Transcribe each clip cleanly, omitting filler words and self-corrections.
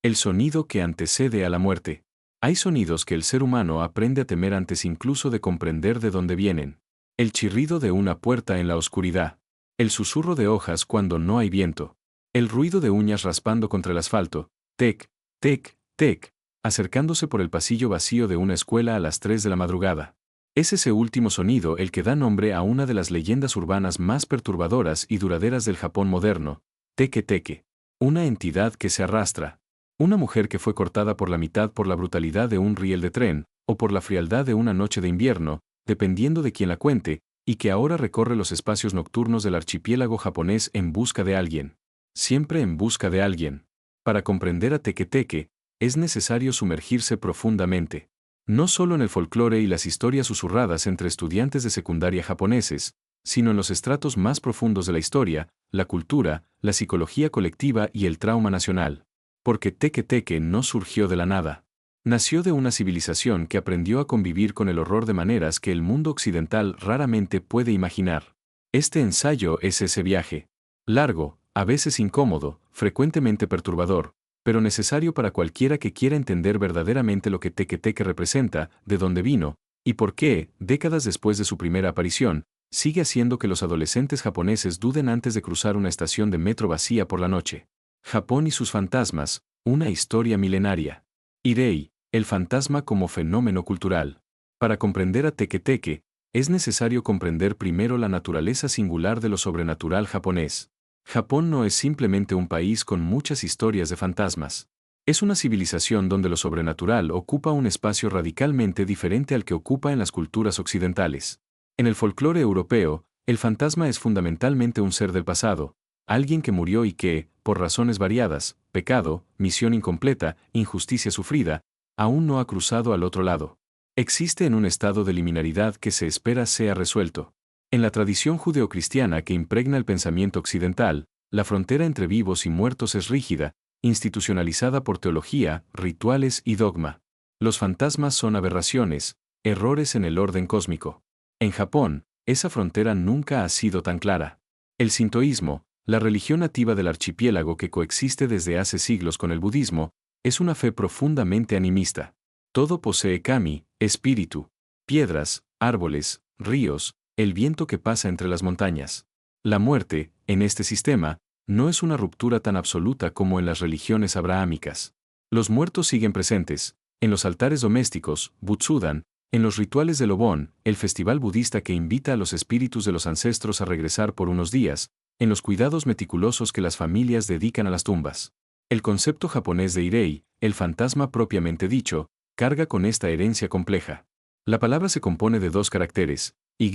El sonido que antecede a la muerte. Hay sonidos que el ser humano aprende a temer antes incluso de comprender de dónde vienen. El chirrido de una puerta en la oscuridad. El susurro de hojas cuando no hay viento. El ruido de uñas raspando contra el asfalto. Tec, tec, tec, acercándose por el pasillo vacío de una escuela a las 3 de la madrugada. Es ese último sonido el que da nombre a una de las leyendas urbanas más perturbadoras y duraderas del Japón moderno, Teke Teke. Una entidad que se arrastra. Una mujer que fue cortada por la mitad por la brutalidad de un riel de tren, o por la frialdad de una noche de invierno, dependiendo de quien la cuente, y que ahora recorre los espacios nocturnos del archipiélago japonés en busca de alguien. Siempre en busca de alguien. Para comprender a Teke Teke, es necesario sumergirse profundamente. No solo en el folclore y las historias susurradas entre estudiantes de secundaria japoneses, sino en los estratos más profundos de la historia, la cultura, la psicología colectiva y el trauma nacional. Porque Teke Teke no surgió de la nada. Nació de una civilización que aprendió a convivir con el horror de maneras que el mundo occidental raramente puede imaginar. Este ensayo es ese viaje. Largo, a veces incómodo, frecuentemente perturbador, pero necesario para cualquiera que quiera entender verdaderamente lo que Teke Teke representa, de dónde vino, y por qué, décadas después de su primera aparición, sigue haciendo que los adolescentes japoneses duden antes de cruzar una estación de metro vacía por la noche. Japón y sus fantasmas, una historia milenaria. Irei, el fantasma como fenómeno cultural. Para comprender a Teke Teke, es necesario comprender primero la naturaleza singular de lo sobrenatural japonés. Japón no es simplemente un país con muchas historias de fantasmas. Es una civilización donde lo sobrenatural ocupa un espacio radicalmente diferente al que ocupa en las culturas occidentales. En el folclore europeo, el fantasma es fundamentalmente un ser del pasado, alguien que murió y que, por razones variadas, pecado, misión incompleta, injusticia sufrida, aún no ha cruzado al otro lado. Existe en un estado de liminaridad que se espera sea resuelto. En la tradición judeocristiana que impregna el pensamiento occidental, la frontera entre vivos y muertos es rígida, institucionalizada por teología, rituales y dogma. Los fantasmas son aberraciones, errores en el orden cósmico. En Japón, esa frontera nunca ha sido tan clara. El sintoísmo, la religión nativa del archipiélago que coexiste desde hace siglos con el budismo, es una fe profundamente animista. Todo posee kami, espíritu, piedras, árboles, ríos, el viento que pasa entre las montañas. La muerte, en este sistema, no es una ruptura tan absoluta como en las religiones abrahámicas. Los muertos siguen presentes, en los altares domésticos, Butsudan, en los rituales del Obon, el festival budista que invita a los espíritus de los ancestros a regresar por unos días, en los cuidados meticulosos que las familias dedican a las tumbas. El concepto japonés de Irei, el fantasma propiamente dicho, carga con esta herencia compleja. La palabra se compone de dos caracteres, Y,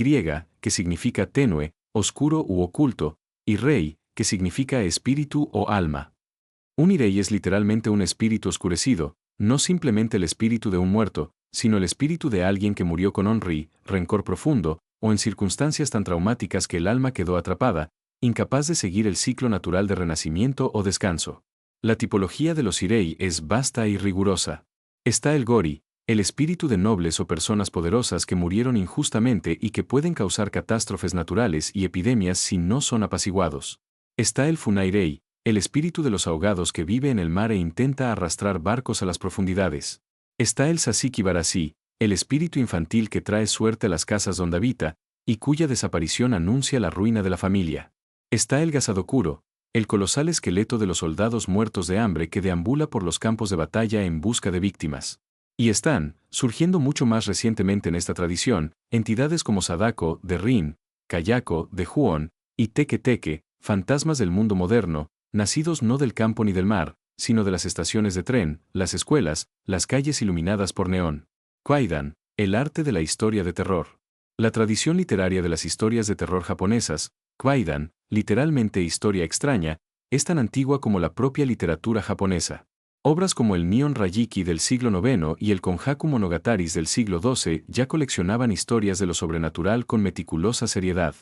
que significa tenue, oscuro u oculto, y rei, que significa espíritu o alma. Un Irei es literalmente un espíritu oscurecido, no simplemente el espíritu de un muerto, sino el espíritu de alguien que murió con onri, rencor profundo, o en circunstancias tan traumáticas que el alma quedó atrapada, incapaz de seguir el ciclo natural de renacimiento o descanso. La tipología de los Irei es vasta y rigurosa. Está el Gori, el espíritu de nobles o personas poderosas que murieron injustamente y que pueden causar catástrofes naturales y epidemias si no son apaciguados. Está el Funairei, el espíritu de los ahogados que vive en el mar e intenta arrastrar barcos a las profundidades. Está el Sasiki-barashi, el espíritu infantil que trae suerte a las casas donde habita, y cuya desaparición anuncia la ruina de la familia. Está el Gasadokuro, el colosal esqueleto de los soldados muertos de hambre que deambula por los campos de batalla en busca de víctimas. Y están, surgiendo mucho más recientemente en esta tradición, entidades como Sadako, de Rin, Kayako, de Huon, y Teke Teke, fantasmas del mundo moderno, nacidos no del campo ni del mar, sino de las estaciones de tren, las escuelas, las calles iluminadas por neón. Kwaidan, el arte de la historia de terror. La tradición literaria de las historias de terror japonesas, Kwaidan, literalmente historia extraña, es tan antigua como la propia literatura japonesa. Obras como el Nihon Rayiki del siglo IX y el Konjaku Monogataris del siglo XII ya coleccionaban historias de lo sobrenatural con meticulosa seriedad.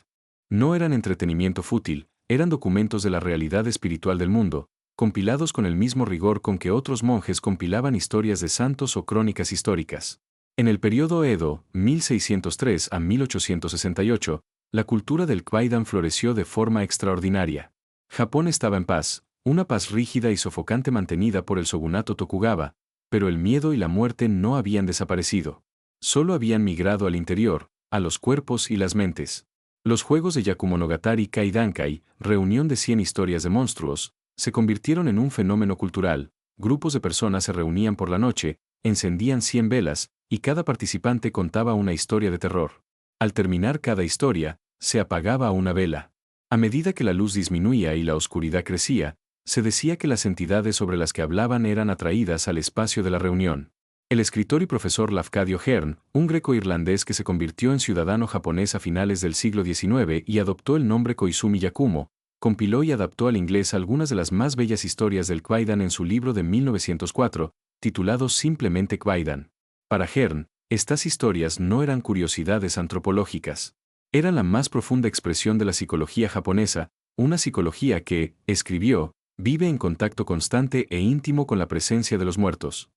No eran entretenimiento fútil, eran documentos de la realidad espiritual del mundo, compilados con el mismo rigor con que otros monjes compilaban historias de santos o crónicas históricas. En el periodo Edo, 1603 a 1868, la cultura del Kwaidan floreció de forma extraordinaria. Japón estaba en paz, una paz rígida y sofocante mantenida por el shogunato Tokugawa, pero el miedo y la muerte no habían desaparecido. Solo habían migrado al interior, a los cuerpos y las mentes. Los juegos de Yakumonogatari Kaidankai, reunión de 100 historias de monstruos, se convirtieron en un fenómeno cultural. Grupos de personas se reunían por la noche, encendían 100 velas, y cada participante contaba una historia de terror. Al terminar cada historia, se apagaba una vela. A medida que la luz disminuía y la oscuridad crecía, se decía que las entidades sobre las que hablaban eran atraídas al espacio de la reunión. El escritor y profesor Lafcadio Hearn, un greco-irlandés que se convirtió en ciudadano japonés a finales del siglo XIX y adoptó el nombre Koizumi Yakumo, compiló y adaptó al inglés algunas de las más bellas historias del Kwaidan en su libro de 1904, titulado simplemente Kwaidan. Para Hearn, estas historias no eran curiosidades antropológicas. Eran la más profunda expresión de la psicología japonesa, una psicología que, escribió, vive en contacto constante e íntimo con la presencia de los muertos.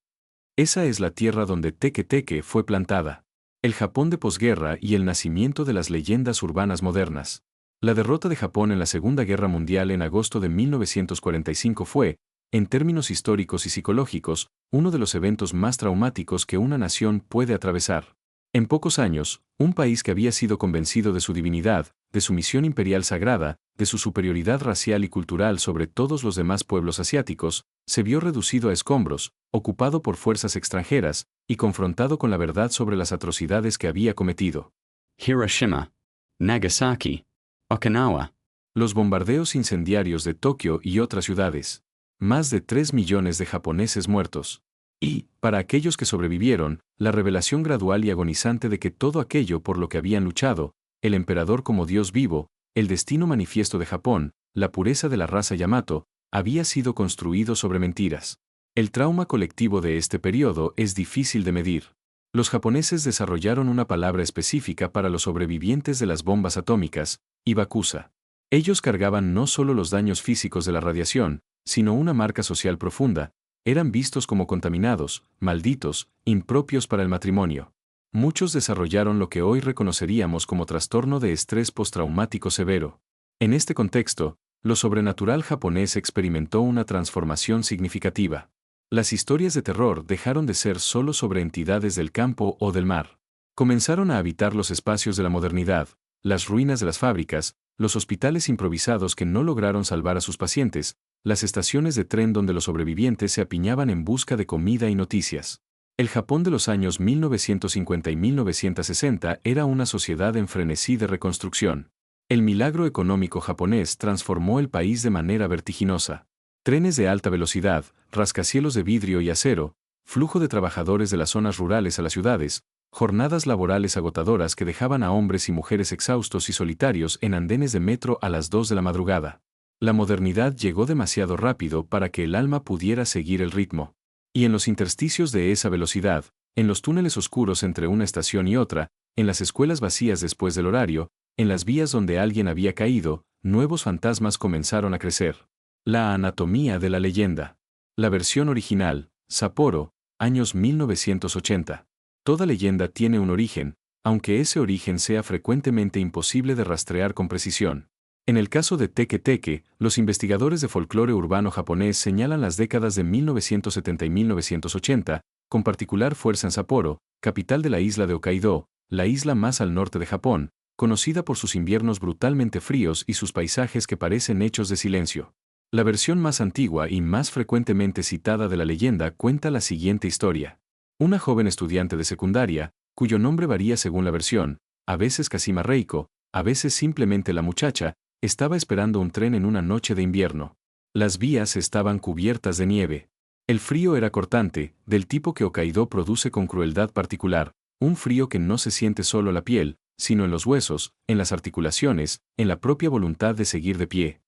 Esa es la tierra donde Teke Teke fue plantada. El Japón de posguerra y el nacimiento de las leyendas urbanas modernas. La derrota de Japón en la Segunda Guerra Mundial en agosto de 1945 fue, en términos históricos y psicológicos, uno de los eventos más traumáticos que una nación puede atravesar. En pocos años, un país que había sido convencido de su divinidad, de su misión imperial sagrada, de su superioridad racial y cultural sobre todos los demás pueblos asiáticos, se vio reducido a escombros, ocupado por fuerzas extranjeras, y confrontado con la verdad sobre las atrocidades que había cometido. Hiroshima, Nagasaki, Okinawa. Los bombardeos incendiarios de Tokio y otras ciudades. Más de 3 millones de japoneses muertos. Y, para aquellos que sobrevivieron, la revelación gradual y agonizante de que todo aquello por lo que habían luchado, el emperador como Dios vivo, el destino manifiesto de Japón, la pureza de la raza Yamato, había sido construido sobre mentiras. El trauma colectivo de este periodo es difícil de medir. Los japoneses desarrollaron una palabra específica para los sobrevivientes de las bombas atómicas, Ibakusa. Ellos cargaban no solo los daños físicos de la radiación, sino una marca social profunda. Eran vistos como contaminados, malditos, impropios para el matrimonio. Muchos desarrollaron lo que hoy reconoceríamos como trastorno de estrés postraumático severo. En este contexto, lo sobrenatural japonés experimentó una transformación significativa. Las historias de terror dejaron de ser solo sobre entidades del campo o del mar. Comenzaron a habitar los espacios de la modernidad, las ruinas de las fábricas, los hospitales improvisados que no lograron salvar a sus pacientes, las estaciones de tren donde los sobrevivientes se apiñaban en busca de comida y noticias. El Japón de los años 1950 y 1960 era una sociedad en frenesí de reconstrucción. El milagro económico japonés transformó el país de manera vertiginosa. Trenes de alta velocidad, rascacielos de vidrio y acero, flujo de trabajadores de las zonas rurales a las ciudades, jornadas laborales agotadoras que dejaban a hombres y mujeres exhaustos y solitarios en andenes de metro a las 2 de la madrugada. La modernidad llegó demasiado rápido para que el alma pudiera seguir el ritmo. Y en los intersticios de esa velocidad, en los túneles oscuros entre una estación y otra, en las escuelas vacías después del horario, en las vías donde alguien había caído, nuevos fantasmas comenzaron a crecer. La anatomía de la leyenda. La versión original, Sapporo, años 1980. Toda leyenda tiene un origen, aunque ese origen sea frecuentemente imposible de rastrear con precisión. En el caso de Teke Teke, los investigadores de folclore urbano japonés señalan las décadas de 1970 y 1980, con particular fuerza en Sapporo, capital de la isla de Hokkaido, la isla más al norte de Japón, conocida por sus inviernos brutalmente fríos y sus paisajes que parecen hechos de silencio. La versión más antigua y más frecuentemente citada de la leyenda cuenta la siguiente historia. Una joven estudiante de secundaria, cuyo nombre varía según la versión, a veces Kashima Reiko, a veces simplemente la muchacha, estaba esperando un tren en una noche de invierno. Las vías estaban cubiertas de nieve. El frío era cortante, del tipo que Hokkaido produce con crueldad particular, un frío que no se siente solo en la piel, sino en los huesos, en las articulaciones, en la propia voluntad de seguir de pie.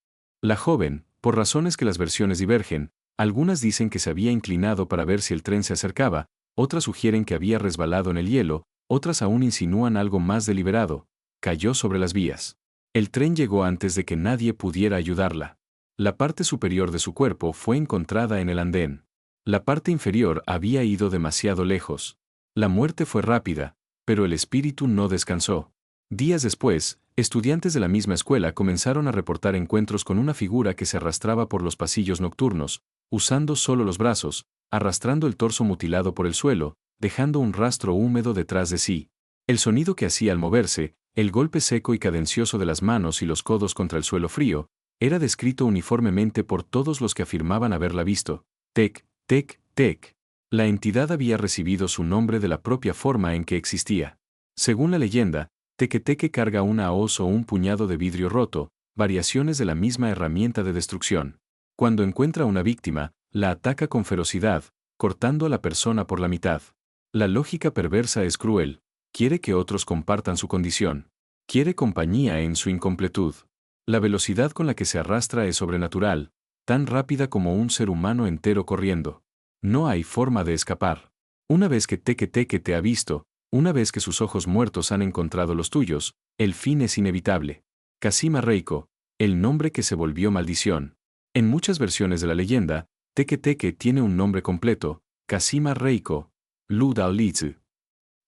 La joven, por razones que las versiones divergen, algunas dicen que se había inclinado para ver si el tren se acercaba, otras sugieren que había resbalado en el hielo, otras aún insinúan algo más deliberado, cayó sobre las vías. El tren llegó antes de que nadie pudiera ayudarla. La parte superior de su cuerpo fue encontrada en el andén. La parte inferior había ido demasiado lejos. La muerte fue rápida, pero el espíritu no descansó. Días después, estudiantes de la misma escuela comenzaron a reportar encuentros con una figura que se arrastraba por los pasillos nocturnos, usando solo los brazos, arrastrando el torso mutilado por el suelo, dejando un rastro húmedo detrás de sí. El sonido que hacía al moverse, el golpe seco y cadencioso de las manos y los codos contra el suelo frío, era descrito uniformemente por todos los que afirmaban haberla visto. Tec, tec, tec. La entidad había recibido su nombre de la propia forma en que existía. Según la leyenda, Teque carga una hoz o un puñado de vidrio roto, variaciones de la misma herramienta de destrucción. Cuando encuentra una víctima, la ataca con ferocidad, cortando a la persona por la mitad. La lógica perversa es cruel. Quiere que otros compartan su condición. Quiere compañía en su incompletud. La velocidad con la que se arrastra es sobrenatural, tan rápida como un ser humano entero corriendo. No hay forma de escapar. Una vez que Teque te ha visto, una vez que sus ojos muertos han encontrado los tuyos, el fin es inevitable. Kashima Reiko, el nombre que se volvió maldición. En muchas versiones de la leyenda, Teque tiene un nombre completo, Kashima Reiko, Lu Daolitsu.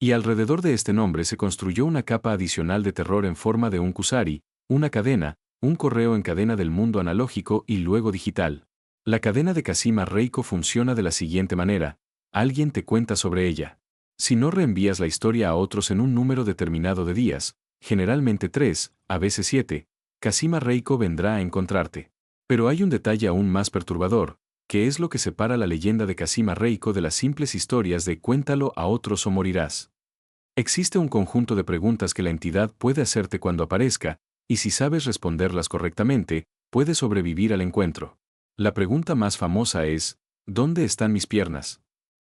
Y alrededor de este nombre se construyó una capa adicional de terror en forma de un kusari, una cadena, un correo en cadena del mundo analógico y luego digital. La cadena de Kashima Reiko funciona de la siguiente manera: alguien te cuenta sobre ella. Si no reenvías la historia a otros en un número determinado de días, generalmente 3, a veces 7, Kashima Reiko vendrá a encontrarte. Pero hay un detalle aún más perturbador, que es lo que separa la leyenda de Kashima Reiko de las simples historias de cuéntalo a otros o morirás. Existe un conjunto de preguntas que la entidad puede hacerte cuando aparezca, y si sabes responderlas correctamente, puedes sobrevivir al encuentro. La pregunta más famosa es: ¿dónde están mis piernas?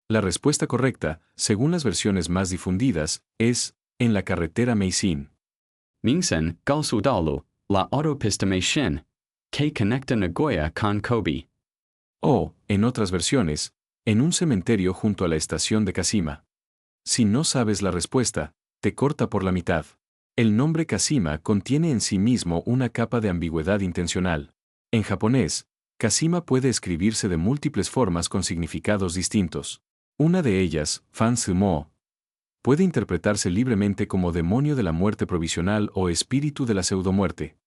La respuesta correcta, según las versiones más difundidas, es: en la carretera Meishin. Mingsen, Galsu Dalu, la autopista Meishin, que conecta Nagoya con Kobe. O, en otras versiones, en un cementerio junto a la estación de Kashima. Si no sabes la respuesta, te corta por la mitad. El nombre Kashima contiene en sí mismo una capa de ambigüedad intencional. En japonés, Kashima puede escribirse de múltiples formas con significados distintos. Una de ellas, Fan-sumo, puede interpretarse libremente como demonio de la muerte provisional o espíritu de la pseudomuerte.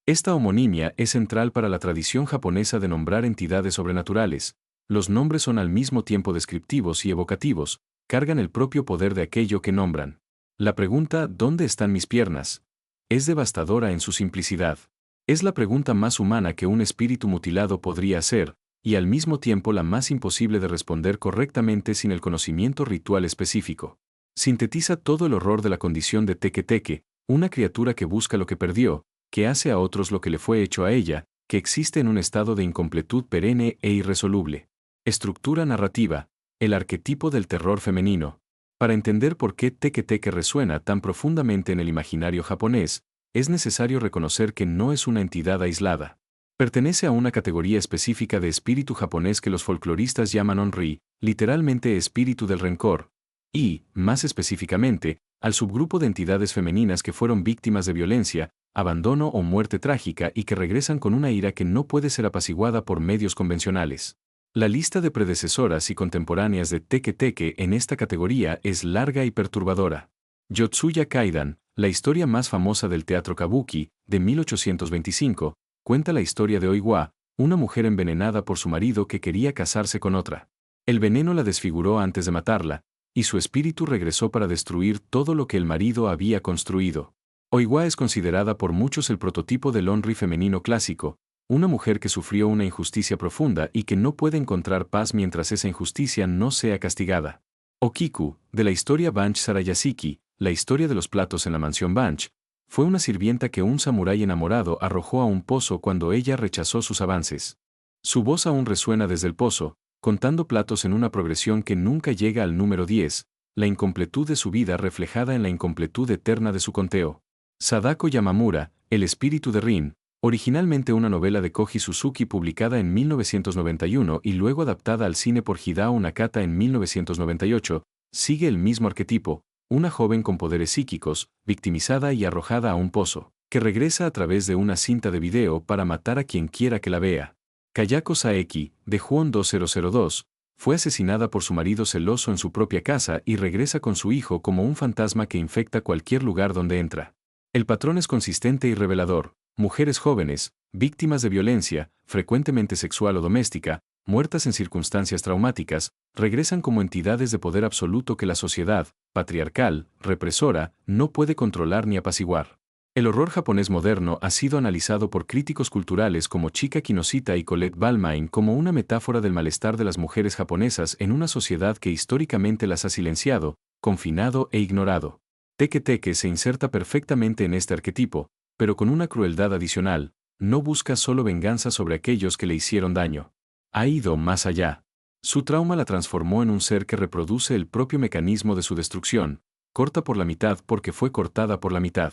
Esta homonimia es central para la tradición japonesa de nombrar entidades sobrenaturales. Los nombres son al mismo tiempo descriptivos y evocativos, cargan el propio poder de aquello que nombran. La pregunta ¿dónde están mis piernas? Es devastadora en su simplicidad. Es la pregunta más humana que un espíritu mutilado podría hacer, y al mismo tiempo la más imposible de responder correctamente sin el conocimiento ritual específico. Sintetiza todo el horror de la condición de Teque, una criatura que busca lo que perdió, que hace a otros lo que le fue hecho a ella, que existe en un estado de incompletud perenne e irresoluble. Estructura narrativa: el arquetipo del terror femenino. Para entender por qué Teque resuena tan profundamente en el imaginario japonés, es necesario reconocer que no es una entidad aislada. Pertenece a una categoría específica de espíritu japonés que los folcloristas llaman onri, literalmente espíritu del rencor, y, más específicamente, al subgrupo de entidades femeninas que fueron víctimas de violencia, abandono o muerte trágica y que regresan con una ira que no puede ser apaciguada por medios convencionales. La lista de predecesoras y contemporáneas de Teque en esta categoría es larga y perturbadora. Yotsuya Kaidan, la historia más famosa del teatro kabuki, de 1825, cuenta la historia de Oiwa, una mujer envenenada por su marido que quería casarse con otra. El veneno la desfiguró antes de matarla, y su espíritu regresó para destruir todo lo que el marido había construido. Oiwa es considerada por muchos el prototipo del onri femenino clásico, una mujer que sufrió una injusticia profunda y que no puede encontrar paz mientras esa injusticia no sea castigada. Okiku, de la historia Banch Sarayashiki, la historia de los platos en la mansión Banch, fue una sirvienta que un samurái enamorado arrojó a un pozo cuando ella rechazó sus avances. Su voz aún resuena desde el pozo, contando platos en una progresión que nunca llega al número 10, la incompletud de su vida reflejada en la incompletud eterna de su conteo. Sadako Yamamura, El espíritu de Rin, originalmente una novela de Koji Suzuki publicada en 1991 y luego adaptada al cine por Hideo Nakata en 1998, sigue el mismo arquetipo: una joven con poderes psíquicos, victimizada y arrojada a un pozo, que regresa a través de una cinta de video para matar a quien quiera que la vea. Kayako Saeki, de Juon 2002, fue asesinada por su marido celoso en su propia casa y regresa con su hijo como un fantasma que infecta cualquier lugar donde entra. El patrón es consistente y revelador: mujeres jóvenes, víctimas de violencia, frecuentemente sexual o doméstica, muertas en circunstancias traumáticas, regresan como entidades de poder absoluto que la sociedad, patriarcal, represora, no puede controlar ni apaciguar. El horror japonés moderno ha sido analizado por críticos culturales como Chika Kinoshita y Colette Balmain como una metáfora del malestar de las mujeres japonesas en una sociedad que históricamente las ha silenciado, confinado e ignorado. Teke Teke se inserta perfectamente en este arquetipo, pero con una crueldad adicional: no busca solo venganza sobre aquellos que le hicieron daño. Ha ido más allá. Su trauma la transformó en un ser que reproduce el propio mecanismo de su destrucción: corta por la mitad porque fue cortada por la mitad.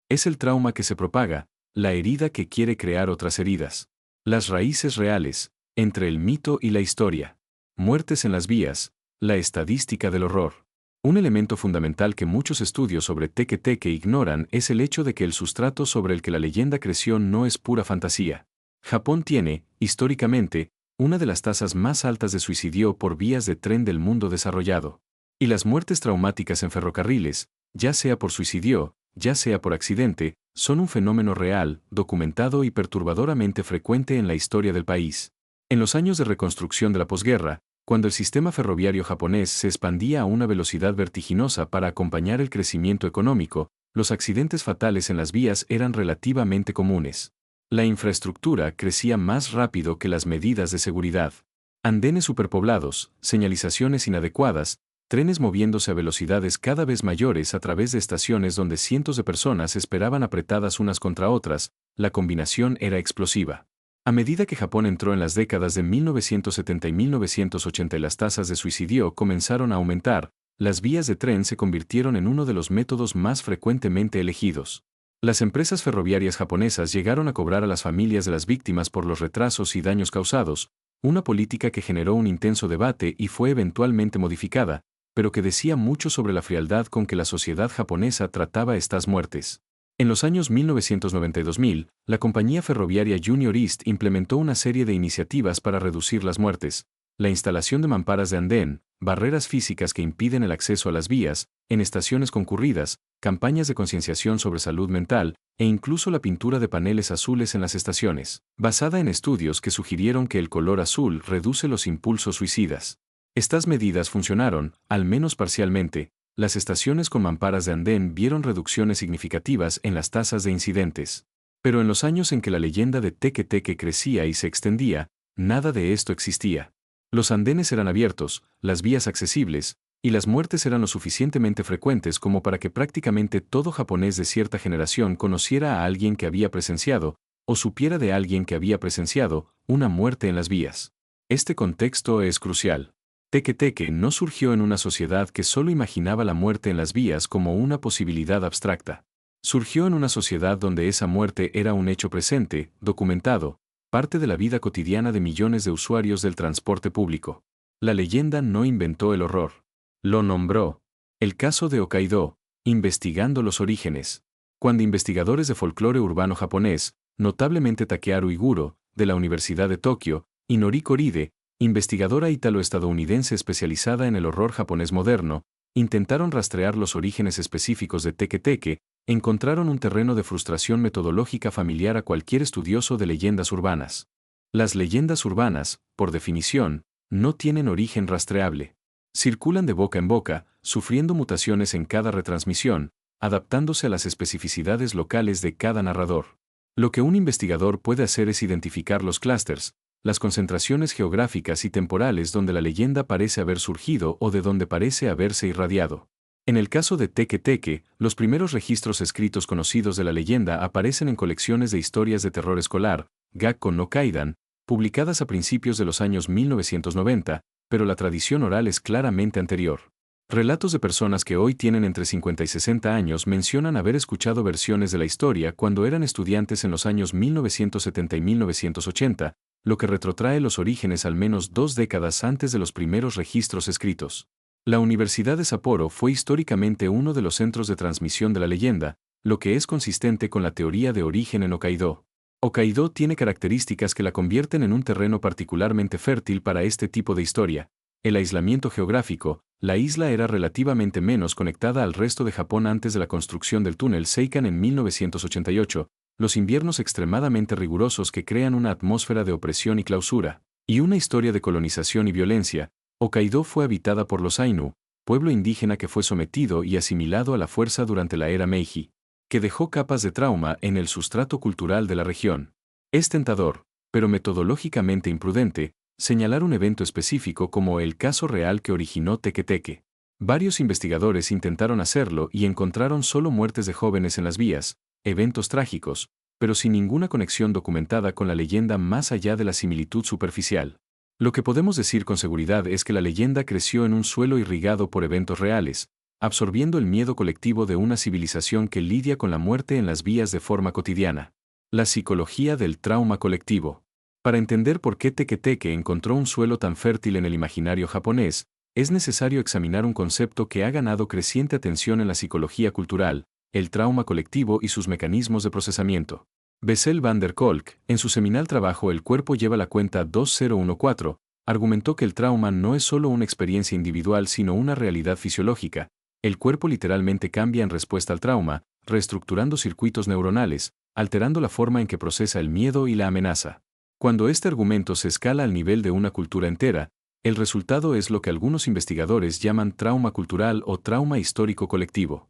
Es el trauma que se propaga, la herida que quiere crear otras heridas. Las raíces reales, entre el mito y la historia. Muertes en las vías, la estadística del horror. Un elemento fundamental que muchos estudios sobre Teke Teke ignoran es el hecho de que el sustrato sobre el que la leyenda creció no es pura fantasía. Japón tiene, históricamente, una de las tasas más altas de suicidio por vías de tren del mundo desarrollado. Y las muertes traumáticas en ferrocarriles, ya sea por suicidio, ya sea por accidente, son un fenómeno real, documentado y perturbadoramente frecuente en la historia del país. En los años de reconstrucción de la posguerra, cuando el sistema ferroviario japonés se expandía a una velocidad vertiginosa para acompañar el crecimiento económico, los accidentes fatales en las vías eran relativamente comunes. La infraestructura crecía más rápido que las medidas de seguridad. Andenes superpoblados, señalizaciones inadecuadas, trenes moviéndose a velocidades cada vez mayores a través de estaciones donde cientos de personas esperaban apretadas unas contra otras, la combinación era explosiva. A medida que Japón entró en las décadas de 1970 y 1980 y las tasas de suicidio comenzaron a aumentar, las vías de tren se convirtieron en uno de los métodos más frecuentemente elegidos. Las empresas ferroviarias japonesas llegaron a cobrar a las familias de las víctimas por los retrasos y daños causados, una política que generó un intenso debate y fue eventualmente modificada, pero que decía mucho sobre la frialdad con que la sociedad japonesa trataba estas muertes. En los años 1990 y 2000, la compañía ferroviaria Junior East implementó una serie de iniciativas para reducir las muertes: la instalación de mamparas de andén, barreras físicas que impiden el acceso a las vías, en estaciones concurridas, campañas de concienciación sobre salud mental, e incluso la pintura de paneles azules en las estaciones, basada en estudios que sugirieron que el color azul reduce los impulsos suicidas. Estas medidas funcionaron, al menos parcialmente. Las estaciones con mamparas de andén vieron reducciones significativas en las tasas de incidentes. Pero en los años en que la leyenda de Teke Teke crecía y se extendía, nada de esto existía. Los andenes eran abiertos, las vías accesibles, y las muertes eran lo suficientemente frecuentes como para que prácticamente todo japonés de cierta generación conociera a alguien que había presenciado, o supiera de alguien que había presenciado, una muerte en las vías. Este contexto es crucial. Teke Teke no surgió en una sociedad que solo imaginaba la muerte en las vías como una posibilidad abstracta. Surgió en una sociedad donde esa muerte era un hecho presente, documentado, parte de la vida cotidiana de millones de usuarios del transporte público. La leyenda no inventó el horror. Lo nombró. El caso de Hokkaido, investigando los orígenes. Cuando investigadores de folclore urbano japonés, notablemente Takeharu Iguro, de la Universidad de Tokio, y Noriko Ride, investigadora ítalo-estadounidense especializada en el horror japonés moderno, intentaron rastrear los orígenes específicos de Teke Teke, encontraron un terreno de frustración metodológica familiar a cualquier estudioso de leyendas urbanas. Las leyendas urbanas, por definición, no tienen origen rastreable. Circulan de boca en boca, sufriendo mutaciones en cada retransmisión, adaptándose a las especificidades locales de cada narrador. Lo que un investigador puede hacer es identificar los clústeres, las concentraciones geográficas y temporales donde la leyenda parece haber surgido o de donde parece haberse irradiado. En el caso de Teke Teke, los primeros registros escritos conocidos de la leyenda aparecen en colecciones de historias de terror escolar, Gakko no Kaidan, publicadas a principios de los años 1990, pero la tradición oral es claramente anterior. Relatos de personas que hoy tienen entre 50 y 60 años mencionan haber escuchado versiones de la historia cuando eran estudiantes en los años 1970 y 1980, lo que retrotrae los orígenes al menos 2 décadas antes de los primeros registros escritos. La Universidad de Sapporo fue históricamente uno de los centros de transmisión de la leyenda, lo que es consistente con la teoría de origen en Hokkaido. Hokkaido tiene características que la convierten en un terreno particularmente fértil para este tipo de historia: el aislamiento geográfico, la isla era relativamente menos conectada al resto de Japón antes de la construcción del túnel Seikan en 1988, los inviernos extremadamente rigurosos que crean una atmósfera de opresión y clausura, y una historia de colonización y violencia. Hokkaido fue habitada por los Ainu, pueblo indígena que fue sometido y asimilado a la fuerza durante la era Meiji, que dejó capas de trauma en el sustrato cultural de la región. Es tentador, pero metodológicamente imprudente, señalar un evento específico como el caso real que originó Teke Teke. Varios investigadores intentaron hacerlo y encontraron solo muertes de jóvenes en las vías, eventos trágicos, pero sin ninguna conexión documentada con la leyenda más allá de la similitud superficial. Lo que podemos decir con seguridad es que la leyenda creció en un suelo irrigado por eventos reales, absorbiendo el miedo colectivo de una civilización que lidia con la muerte en las vías de forma cotidiana. La psicología del trauma colectivo. Para entender por qué Teke Teke encontró un suelo tan fértil en el imaginario japonés, es necesario examinar un concepto que ha ganado creciente atención en la psicología cultural, el trauma colectivo y sus mecanismos de procesamiento. Bessel van der Kolk, en su seminal trabajo El cuerpo lleva la cuenta 2014, argumentó que el trauma no es solo una experiencia individual sino una realidad fisiológica. El cuerpo literalmente cambia en respuesta al trauma, reestructurando circuitos neuronales, alterando la forma en que procesa el miedo y la amenaza. Cuando este argumento se escala al nivel de una cultura entera, el resultado es lo que algunos investigadores llaman trauma cultural o trauma histórico colectivo.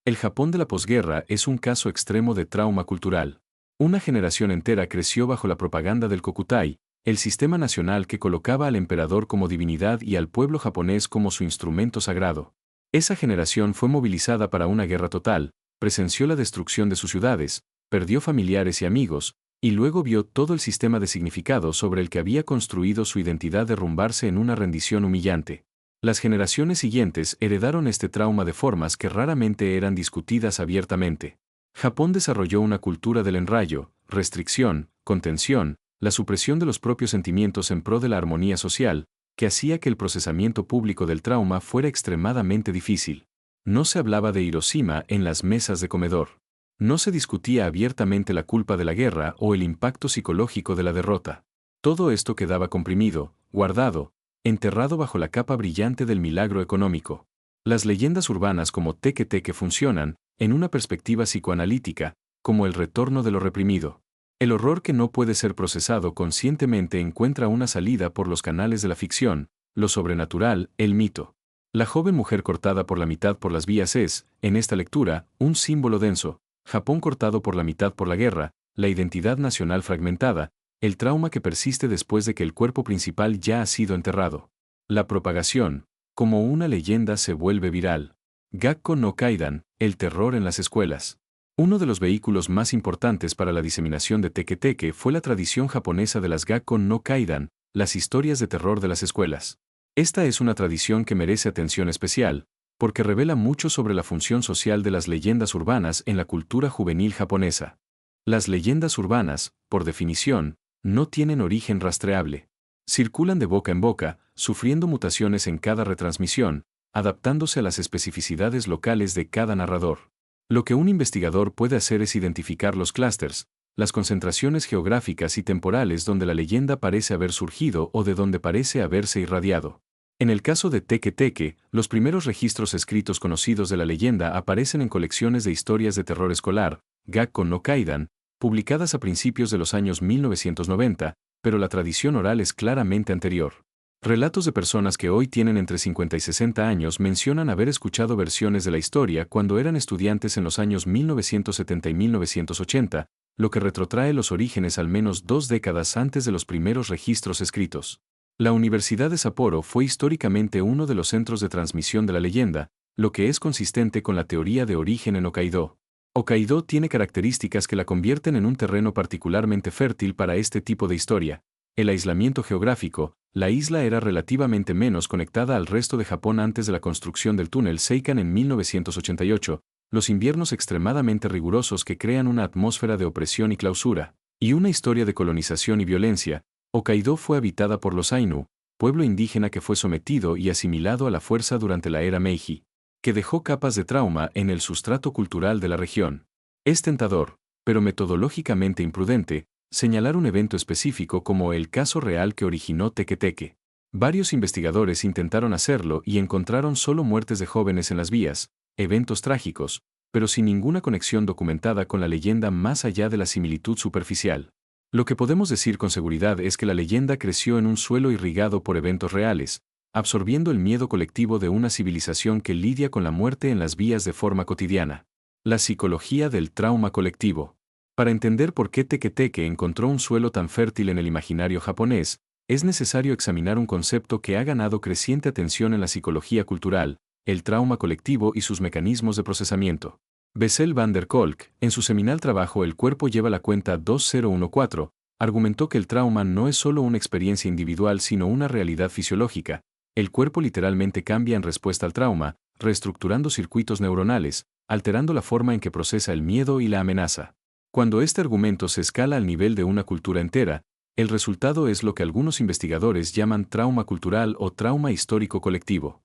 El Japón de la posguerra es un caso extremo de trauma cultural. Una generación entera creció bajo la propaganda del Kokutai, el sistema nacional que colocaba al emperador como divinidad y al pueblo japonés como su instrumento sagrado. Esa generación fue movilizada para una guerra total, presenció la destrucción de sus ciudades, perdió familiares y amigos, y luego vio todo el sistema de significado sobre el que había construido su identidad derrumbarse en una rendición humillante. Las generaciones siguientes heredaron este trauma de formas que raramente eran discutidas abiertamente. Japón desarrolló una cultura del enrayo, restricción, contención, la supresión de los propios sentimientos en pro de la armonía social, que hacía que el procesamiento público del trauma fuera extremadamente difícil. No se hablaba de Hiroshima en las mesas de comedor. No se discutía abiertamente la culpa de la guerra o el impacto psicológico de la derrota. Todo esto quedaba comprimido, guardado, enterrado bajo la capa brillante del milagro económico. Las leyendas urbanas como Teke Teke funcionan, en una perspectiva psicoanalítica, como el retorno de lo reprimido. El horror que no puede ser procesado conscientemente encuentra una salida por los canales de la ficción, lo sobrenatural, el mito. La joven mujer cortada por la mitad por las vías es, en esta lectura, un símbolo denso. Japón cortado por la mitad por la guerra, la identidad nacional fragmentada, el trauma que persiste después de que el cuerpo principal ya ha sido enterrado. La propagación, como una leyenda se vuelve viral. Gakko no Kaidan, el terror en las escuelas. Uno de los vehículos más importantes para la diseminación de Teke Teke fue la tradición japonesa de las Gakko no Kaidan, las historias de terror de las escuelas. Esta es una tradición que merece atención especial, porque revela mucho sobre la función social de las leyendas urbanas en la cultura juvenil japonesa. Las leyendas urbanas, por definición, no tienen origen rastreable. Circulan de boca en boca, sufriendo mutaciones en cada retransmisión, adaptándose a las especificidades locales de cada narrador. Lo que un investigador puede hacer es identificar los clústeres, las concentraciones geográficas y temporales donde la leyenda parece haber surgido o de donde parece haberse irradiado. En el caso de Teke Teke, los primeros registros escritos conocidos de la leyenda aparecen en colecciones de historias de terror escolar, Gakko no Kaidan, publicadas a principios de los años 1990, pero la tradición oral es claramente anterior. Relatos de personas que hoy tienen entre 50 y 60 años mencionan haber escuchado versiones de la historia cuando eran estudiantes en los años 1970 y 1980, lo que retrotrae los orígenes al menos 2 décadas antes de los primeros registros escritos. La Universidad de Sapporo fue históricamente uno de los centros de transmisión de la leyenda, lo que es consistente con la teoría de origen en Hokkaido. Hokkaido tiene características que la convierten en un terreno particularmente fértil para este tipo de historia. El aislamiento geográfico, la isla era relativamente menos conectada al resto de Japón antes de la construcción del túnel Seikan en 1988, los inviernos extremadamente rigurosos que crean una atmósfera de opresión y clausura, y una historia de colonización y violencia. Hokkaido fue habitada por los Ainu, pueblo indígena que fue sometido y asimilado a la fuerza durante la era Meiji, que dejó capas de trauma en el sustrato cultural de la región. Es tentador, pero metodológicamente imprudente, señalar un evento específico como el caso real que originó Teke Teke. Varios investigadores intentaron hacerlo y encontraron solo muertes de jóvenes en las vías, eventos trágicos, pero sin ninguna conexión documentada con la leyenda más allá de la similitud superficial. Lo que podemos decir con seguridad es que la leyenda creció en un suelo irrigado por eventos reales, absorbiendo el miedo colectivo de una civilización que lidia con la muerte en las vías de forma cotidiana. La psicología del trauma colectivo. Para entender por qué Teke Teke encontró un suelo tan fértil en el imaginario japonés, es necesario examinar un concepto que ha ganado creciente atención en la psicología cultural, el trauma colectivo y sus mecanismos de procesamiento. Bessel van der Kolk, en su seminal trabajo El cuerpo lleva la cuenta 2014, argumentó que el trauma no es solo una experiencia individual sino una realidad fisiológica. El cuerpo literalmente cambia en respuesta al trauma, reestructurando circuitos neuronales, alterando la forma en que procesa el miedo y la amenaza. Cuando este argumento se escala al nivel de una cultura entera, el resultado es lo que algunos investigadores llaman trauma cultural o trauma histórico colectivo.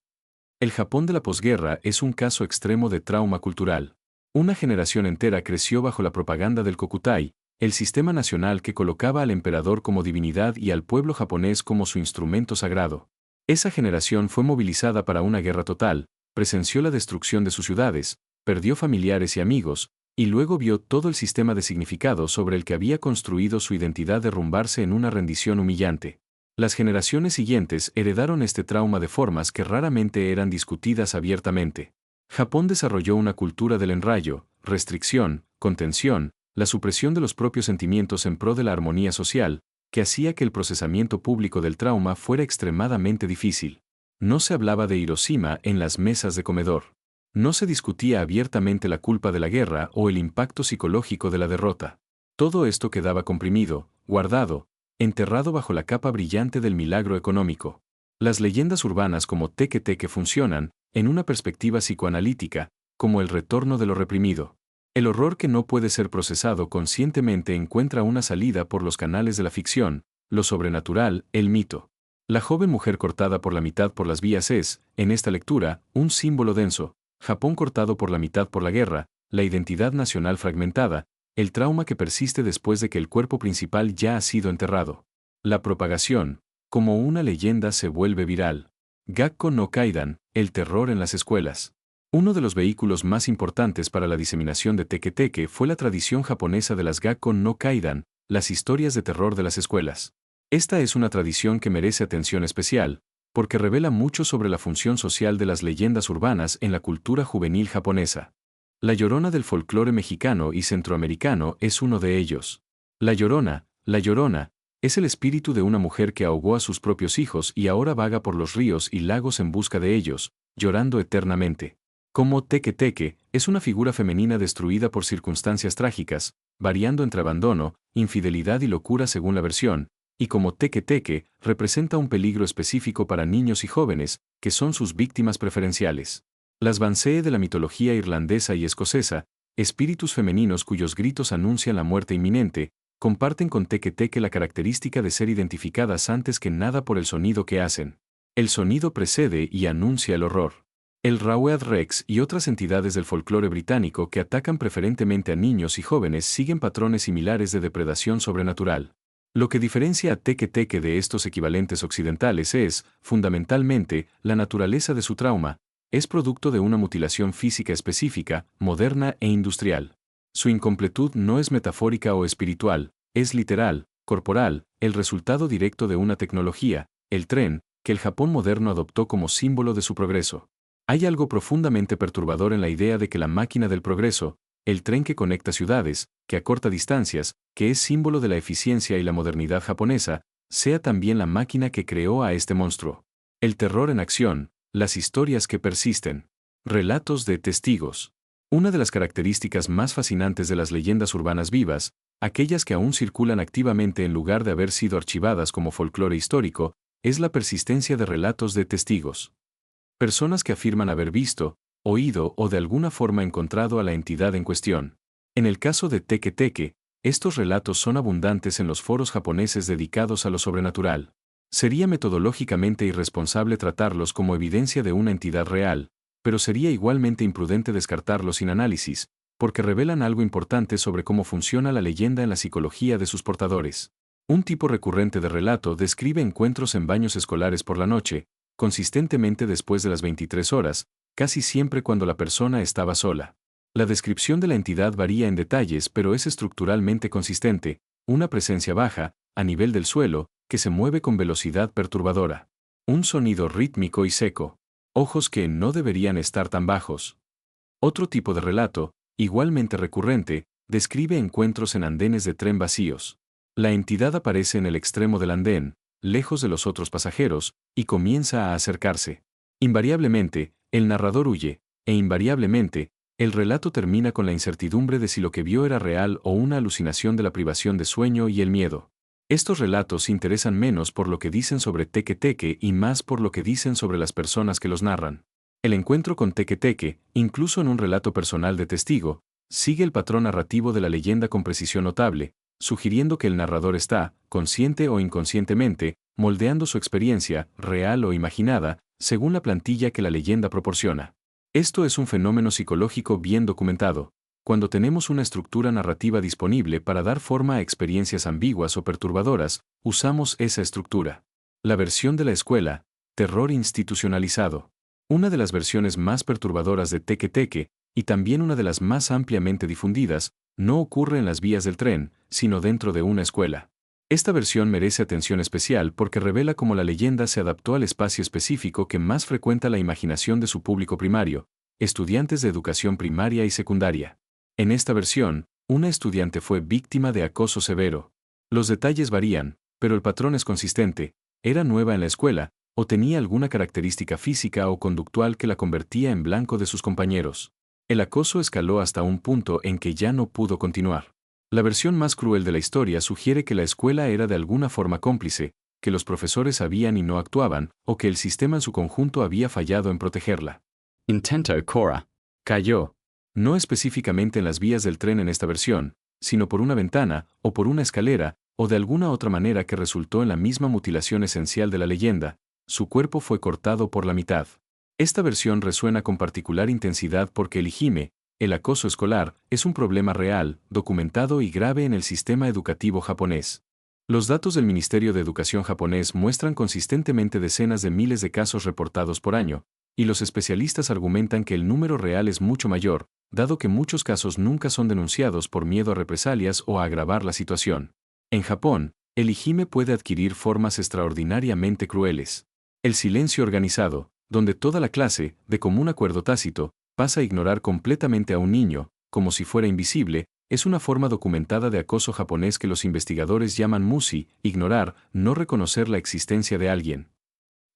El Japón de la posguerra es un caso extremo de trauma cultural. Una generación entera creció bajo la propaganda del Kokutai, el sistema nacional que colocaba al emperador como divinidad y al pueblo japonés como su instrumento sagrado. Esa generación fue movilizada para una guerra total, presenció la destrucción de sus ciudades, perdió familiares y amigos, y luego vio todo el sistema de significado sobre el que había construido su identidad derrumbarse en una rendición humillante. Las generaciones siguientes heredaron este trauma de formas que raramente eran discutidas abiertamente. Japón desarrolló una cultura del enrayo, restricción, contención, la supresión de los propios sentimientos en pro de la armonía social, que hacía que el procesamiento público del trauma fuera extremadamente difícil. No se hablaba de Hiroshima en las mesas de comedor. No se discutía abiertamente la culpa de la guerra o el impacto psicológico de la derrota. Todo esto quedaba comprimido, guardado, enterrado bajo la capa brillante del milagro económico. Las leyendas urbanas como Teke Teke funcionan, en una perspectiva psicoanalítica, como el retorno de lo reprimido. El horror que no puede ser procesado conscientemente encuentra una salida por los canales de la ficción, lo sobrenatural, el mito. La joven mujer cortada por la mitad por las vías es, en esta lectura, un símbolo denso. Japón cortado por la mitad por la guerra, la identidad nacional fragmentada, el trauma que persiste después de que el cuerpo principal ya ha sido enterrado. La propagación, como una leyenda se vuelve viral. Gakko no Kaidan, el terror en las escuelas. Uno de los vehículos más importantes para la diseminación de Teke Teke fue la tradición japonesa de las Gakko no Kaidan, las historias de terror de las escuelas. Esta es una tradición que merece atención especial, porque revela mucho sobre la función social de las leyendas urbanas en la cultura juvenil japonesa. La Llorona del folclore mexicano y centroamericano es uno de ellos. La Llorona, es el espíritu de una mujer que ahogó a sus propios hijos y ahora vaga por los ríos y lagos en busca de ellos, llorando eternamente. Como Teke Teke, es una figura femenina destruida por circunstancias trágicas, variando entre abandono, infidelidad y locura según la versión, y como Teke Teke, representa un peligro específico para niños y jóvenes, que son sus víctimas preferenciales. Las Bansee de la mitología irlandesa y escocesa, espíritus femeninos cuyos gritos anuncian la muerte inminente, comparten con Teke Teke la característica de ser identificadas antes que nada por el sonido que hacen. El sonido precede y anuncia el horror. El Rauead Rex y otras entidades del folclore británico que atacan preferentemente a niños y jóvenes siguen patrones similares de depredación sobrenatural. Lo que diferencia a Teke Teke de estos equivalentes occidentales es, fundamentalmente, la naturaleza de su trauma. Es producto de una mutilación física específica, moderna e industrial. Su incompletud no es metafórica o espiritual, es literal, corporal, el resultado directo de una tecnología, el tren, que el Japón moderno adoptó como símbolo de su progreso. Hay algo profundamente perturbador en la idea de que la máquina del progreso, el tren que conecta ciudades, que acorta distancias, que es símbolo de la eficiencia y la modernidad japonesa, sea también la máquina que creó a este monstruo. El terror en acción, las historias que persisten. Relatos de testigos. Una de las características más fascinantes de las leyendas urbanas vivas, aquellas que aún circulan activamente en lugar de haber sido archivadas como folclore histórico, es la persistencia de relatos de testigos. Personas que afirman haber visto, oído o de alguna forma encontrado a la entidad en cuestión. En el caso de Teke Teke, estos relatos son abundantes en los foros japoneses dedicados a lo sobrenatural. Sería metodológicamente irresponsable tratarlos como evidencia de una entidad real, pero sería igualmente imprudente descartarlos sin análisis, porque revelan algo importante sobre cómo funciona la leyenda en la psicología de sus portadores. Un tipo recurrente de relato describe encuentros en baños escolares por la noche, consistentemente después de las 23 horas, casi siempre cuando la persona estaba sola. La descripción de la entidad varía en detalles, pero es estructuralmente consistente, una presencia baja, a nivel del suelo, que se mueve con velocidad perturbadora. Un sonido rítmico y seco. Ojos que no deberían estar tan bajos. Otro tipo de relato, igualmente recurrente, describe encuentros en andenes de tren vacíos. La entidad aparece en el extremo del andén, lejos de los otros pasajeros, y comienza a acercarse. Invariablemente, el narrador huye, e invariablemente, el relato termina con la incertidumbre de si lo que vio era real o una alucinación de la privación de sueño y el miedo. Estos relatos interesan menos por lo que dicen sobre Teke Teke y más por lo que dicen sobre las personas que los narran. El encuentro con Teke Teke, incluso en un relato personal de testigo, sigue el patrón narrativo de la leyenda con precisión notable, sugiriendo que el narrador está, consciente o inconscientemente, moldeando su experiencia, real o imaginada, según la plantilla que la leyenda proporciona. Esto es un fenómeno psicológico bien documentado. Cuando tenemos una estructura narrativa disponible para dar forma a experiencias ambiguas o perturbadoras, usamos esa estructura. La versión de la escuela, terror institucionalizado. Una de las versiones más perturbadoras de Teke Teke, y también una de las más ampliamente difundidas, no ocurre en las vías del tren, sino dentro de una escuela. Esta versión merece atención especial porque revela cómo la leyenda se adaptó al espacio específico que más frecuenta la imaginación de su público primario, estudiantes de educación primaria y secundaria. En esta versión, una estudiante fue víctima de acoso severo. Los detalles varían, pero el patrón es consistente, era nueva en la escuela, o tenía alguna característica física o conductual que la convertía en blanco de sus compañeros. El acoso escaló hasta un punto en que ya no pudo continuar. La versión más cruel de la historia sugiere que la escuela era de alguna forma cómplice, que los profesores sabían y no actuaban, o que el sistema en su conjunto había fallado en protegerla. Intento Cora. Cayó. No específicamente en las vías del tren en esta versión, sino por una ventana, o por una escalera, o de alguna otra manera que resultó en la misma mutilación esencial de la leyenda, su cuerpo fue cortado por la mitad. Esta versión resuena con particular intensidad porque el hijime, el acoso escolar, es un problema real, documentado y grave en el sistema educativo japonés. Los datos del Ministerio de Educación japonés muestran consistentemente decenas de miles de casos reportados por año, y los especialistas argumentan que el número real es mucho mayor, dado que muchos casos nunca son denunciados por miedo a represalias o a agravar la situación. En Japón, el hijime puede adquirir formas extraordinariamente crueles. El silencio organizado, donde toda la clase, de común acuerdo tácito, pasa a ignorar completamente a un niño, como si fuera invisible, es una forma documentada de acoso japonés que los investigadores llaman musi, ignorar, no reconocer la existencia de alguien.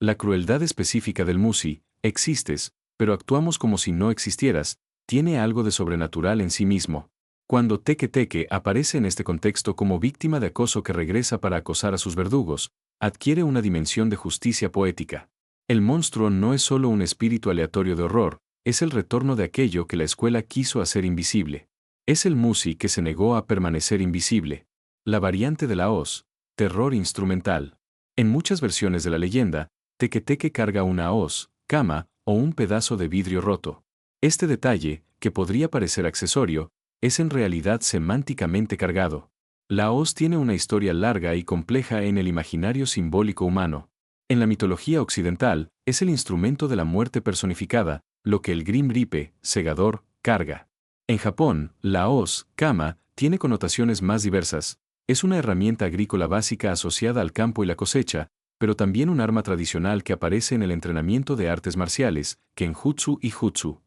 La crueldad específica del musi, existes, pero actuamos como si no existieras, tiene algo de sobrenatural en sí mismo. Cuando Teke Teke aparece en este contexto como víctima de acoso que regresa para acosar a sus verdugos, adquiere una dimensión de justicia poética. El monstruo no es solo un espíritu aleatorio de horror, es el retorno de aquello que la escuela quiso hacer invisible. Es el musi que se negó a permanecer invisible. La variante de la hoz, terror instrumental. En muchas versiones de la leyenda, Teke Teke carga una hoz, cama, o un pedazo de vidrio roto. Este detalle, que podría parecer accesorio, es en realidad semánticamente cargado. La hoz tiene una historia larga y compleja en el imaginario simbólico humano. En la mitología occidental, es el instrumento de la muerte personificada, lo que el Grim Ripe, segador, carga. En Japón, la hoz, kama, tiene connotaciones más diversas. Es una herramienta agrícola básica asociada al campo y la cosecha, pero también un arma tradicional que aparece en el entrenamiento de artes marciales, kenjutsu y jutsu.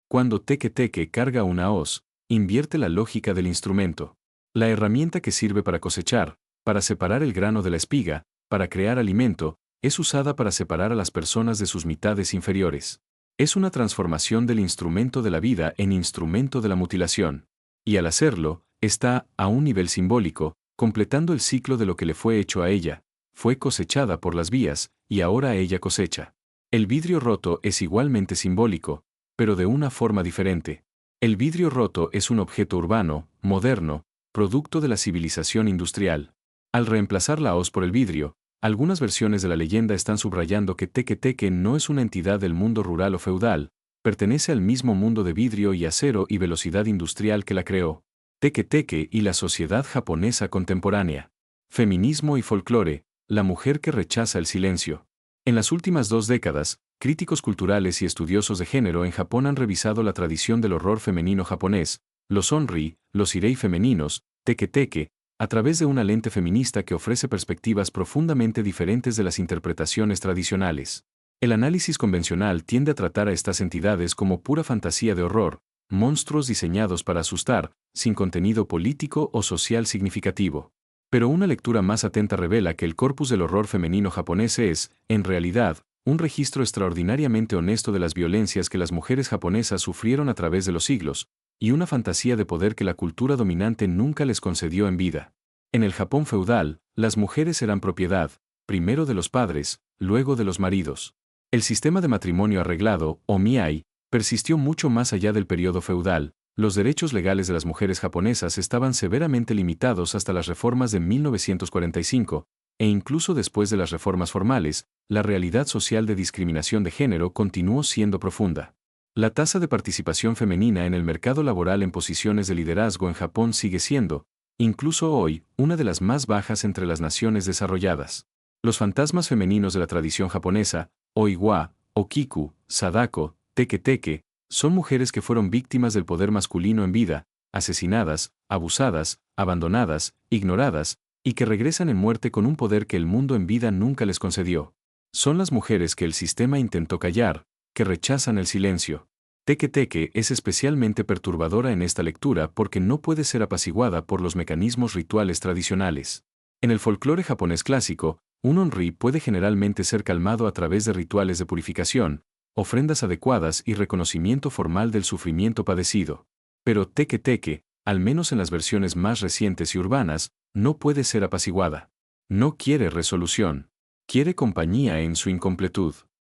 Cuando Teke Teke carga una hoz, invierte la lógica del instrumento. La herramienta que sirve para cosechar, para separar el grano de la espiga, para crear alimento, es usada para separar a las personas de sus mitades inferiores. Es una transformación del instrumento de la vida en instrumento de la mutilación. Y al hacerlo, está, a un nivel simbólico, completando el ciclo de lo que le fue hecho a ella. Fue cosechada por las vías, y ahora ella cosecha. El vidrio roto es igualmente simbólico, pero de una forma diferente. El vidrio roto es un objeto urbano, moderno, producto de la civilización industrial. Al reemplazar la hoz por el vidrio, algunas versiones de la leyenda están subrayando que Teke Teke no es una entidad del mundo rural o feudal, pertenece al mismo mundo de vidrio y acero y velocidad industrial que la creó. Teke Teke y la sociedad japonesa contemporánea. Feminismo y folclore, la mujer que rechaza el silencio. En las últimas 2 décadas, críticos culturales y estudiosos de género en Japón han revisado la tradición del horror femenino japonés, los onri, los irei femeninos, teke-teke, a través de una lente feminista que ofrece perspectivas profundamente diferentes de las interpretaciones tradicionales. El análisis convencional tiende a tratar a estas entidades como pura fantasía de horror, monstruos diseñados para asustar, sin contenido político o social significativo. Pero una lectura más atenta revela que el corpus del horror femenino japonés es, en realidad, un registro extraordinariamente honesto de las violencias que las mujeres japonesas sufrieron a través de los siglos, y una fantasía de poder que la cultura dominante nunca les concedió en vida. En el Japón feudal, las mujeres eran propiedad, primero de los padres, luego de los maridos. El sistema de matrimonio arreglado, o miai, persistió mucho más allá del periodo feudal. Los derechos legales de las mujeres japonesas estaban severamente limitados hasta las reformas de 1945, e incluso después de las reformas formales, la realidad social de discriminación de género continuó siendo profunda. La tasa de participación femenina en el mercado laboral en posiciones de liderazgo en Japón sigue siendo, incluso hoy, una de las más bajas entre las naciones desarrolladas. Los fantasmas femeninos de la tradición japonesa, oiwa, okiku, sadako, teke-teke, son mujeres que fueron víctimas del poder masculino en vida, asesinadas, abusadas, abandonadas, ignoradas, y que regresan en muerte con un poder que el mundo en vida nunca les concedió. Son las mujeres que el sistema intentó callar, que rechazan el silencio. Teke-teke es especialmente perturbadora en esta lectura porque no puede ser apaciguada por los mecanismos rituales tradicionales. En el folclore japonés clásico, un onri puede generalmente ser calmado a través de rituales de purificación, ofrendas adecuadas y reconocimiento formal del sufrimiento padecido. Pero teke-teke, al menos en las versiones más recientes y urbanas, no puede ser apaciguada. No quiere resolución. Quiere compañía en su incompletud.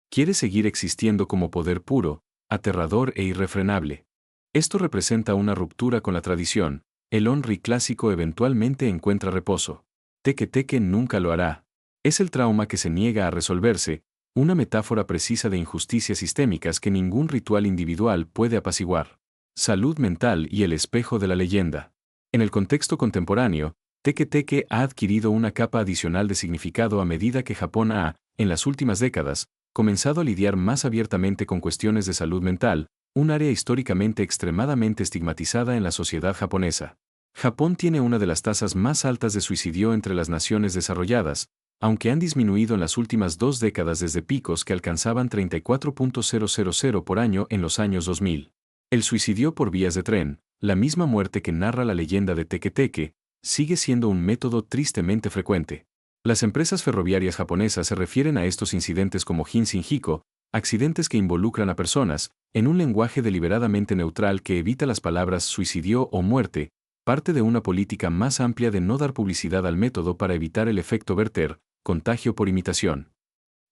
Quiere seguir existiendo como poder puro, aterrador e irrefrenable. Esto representa una ruptura con la tradición. El onri clásico eventualmente encuentra reposo. Teke-teke nunca lo hará. Es el trauma que se niega a resolverse, una metáfora precisa de injusticias sistémicas que ningún ritual individual puede apaciguar. Salud mental y el espejo de la leyenda. En el contexto contemporáneo, teke-teke ha adquirido una capa adicional de significado a medida que Japón ha, en las últimas décadas, comenzado a lidiar más abiertamente con cuestiones de salud mental, un área históricamente extremadamente estigmatizada en la sociedad japonesa. Japón tiene una de las tasas más altas de suicidio entre las naciones desarrolladas, aunque han disminuido en las últimas 2 décadas desde picos que alcanzaban 34.000 por año en los años 2000. El suicidio por vías de tren, la misma muerte que narra la leyenda de teke-teke, sigue siendo un método tristemente frecuente. Las empresas ferroviarias japonesas se refieren a estos incidentes como Hinshin-hiko, accidentes que involucran a personas, en un lenguaje deliberadamente neutral que evita las palabras suicidio o muerte, parte de una política más amplia de no dar publicidad al método para evitar el efecto Werther, contagio por imitación.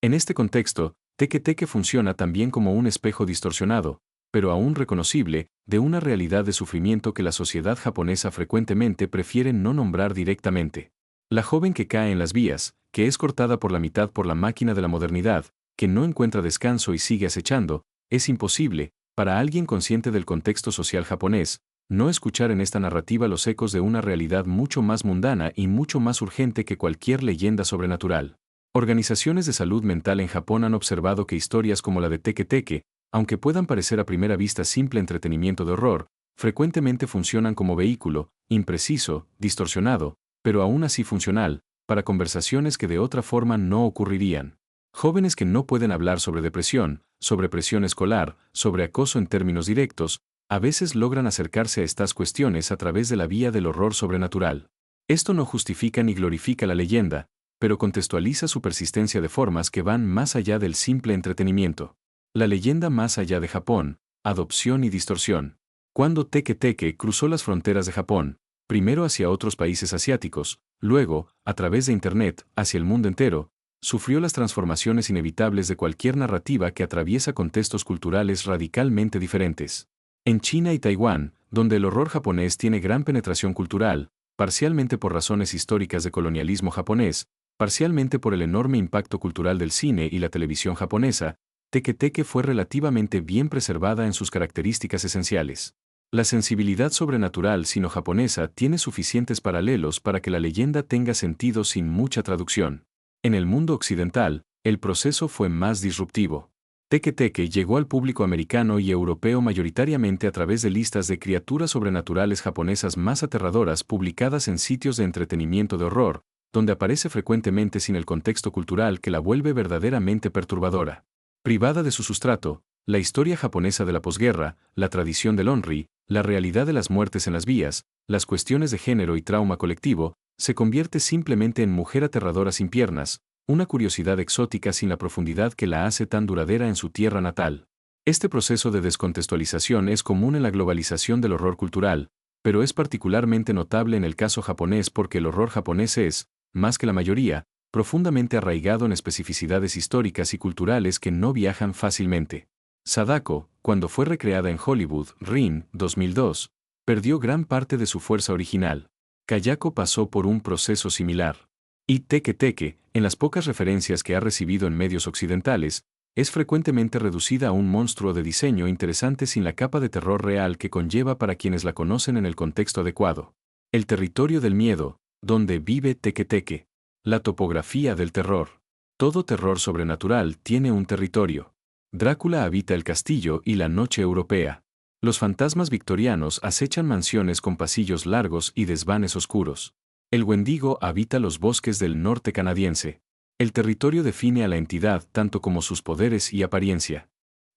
En este contexto, teke-teke funciona también como un espejo distorsionado, pero aún reconocible, de una realidad de sufrimiento que la sociedad japonesa frecuentemente prefiere no nombrar directamente. La joven que cae en las vías, que es cortada por la mitad por la máquina de la modernidad, que no encuentra descanso y sigue acechando, es imposible, para alguien consciente del contexto social japonés, no escuchar en esta narrativa los ecos de una realidad mucho más mundana y mucho más urgente que cualquier leyenda sobrenatural. Organizaciones de salud mental en Japón han observado que historias como la de teke-teke, aunque puedan parecer a primera vista simple entretenimiento de horror, frecuentemente funcionan como vehículo, impreciso, distorsionado, pero aún así funcional, para conversaciones que de otra forma no ocurrirían. Jóvenes que no pueden hablar sobre depresión, sobre presión escolar, sobre acoso en términos directos, a veces logran acercarse a estas cuestiones a través de la vía del horror sobrenatural. Esto no justifica ni glorifica la leyenda, pero contextualiza su persistencia de formas que van más allá del simple entretenimiento. La leyenda más allá de Japón, adopción y distorsión. Cuando teke-teke cruzó las fronteras de Japón, primero hacia otros países asiáticos, luego, a través de Internet, hacia el mundo entero, sufrió las transformaciones inevitables de cualquier narrativa que atraviesa contextos culturales radicalmente diferentes. En China y Taiwán, donde el horror japonés tiene gran penetración cultural, parcialmente por razones históricas de colonialismo japonés, parcialmente por el enorme impacto cultural del cine y la televisión japonesa, teke-teke fue relativamente bien preservada en sus características esenciales. La sensibilidad sobrenatural sino-japonesa tiene suficientes paralelos para que la leyenda tenga sentido sin mucha traducción. En el mundo occidental, el proceso fue más disruptivo. Teke Teke llegó al público americano y europeo mayoritariamente a través de listas de criaturas sobrenaturales japonesas más aterradoras publicadas en sitios de entretenimiento de horror, donde aparece frecuentemente sin el contexto cultural que la vuelve verdaderamente perturbadora. Privada de su sustrato, la historia japonesa de la posguerra, la tradición del onri, la realidad de las muertes en las vías, las cuestiones de género y trauma colectivo, se convierte simplemente en mujer aterradora sin piernas, una curiosidad exótica sin la profundidad que la hace tan duradera en su tierra natal. Este proceso de descontextualización es común en la globalización del horror cultural, pero es particularmente notable en el caso japonés porque el horror japonés es, más que la mayoría, profundamente arraigado en especificidades históricas y culturales que no viajan fácilmente. Sadako, cuando fue recreada en Hollywood, Rin, 2002, perdió gran parte de su fuerza original. Kayako pasó por un proceso similar. Y Teke Teke, en las pocas referencias que ha recibido en medios occidentales, es frecuentemente reducida a un monstruo de diseño interesante sin la capa de terror real que conlleva para quienes la conocen en el contexto adecuado. El territorio del miedo, donde vive Teke Teke. La topografía del terror. Todo terror sobrenatural tiene un territorio. Drácula habita el castillo y la noche europea. Los fantasmas victorianos acechan mansiones con pasillos largos y desvanes oscuros. El Wendigo habita los bosques del norte canadiense. El territorio define a la entidad tanto como sus poderes y apariencia.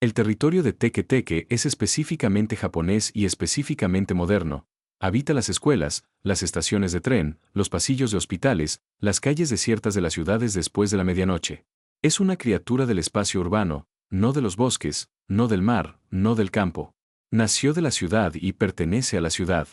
El territorio de Teke Teke es específicamente japonés y específicamente moderno. Habita las escuelas, las estaciones de tren, los pasillos de hospitales, las calles desiertas de las ciudades después de la medianoche. Es una criatura del espacio urbano, no de los bosques, no del mar, no del campo. Nació de la ciudad y pertenece a la ciudad.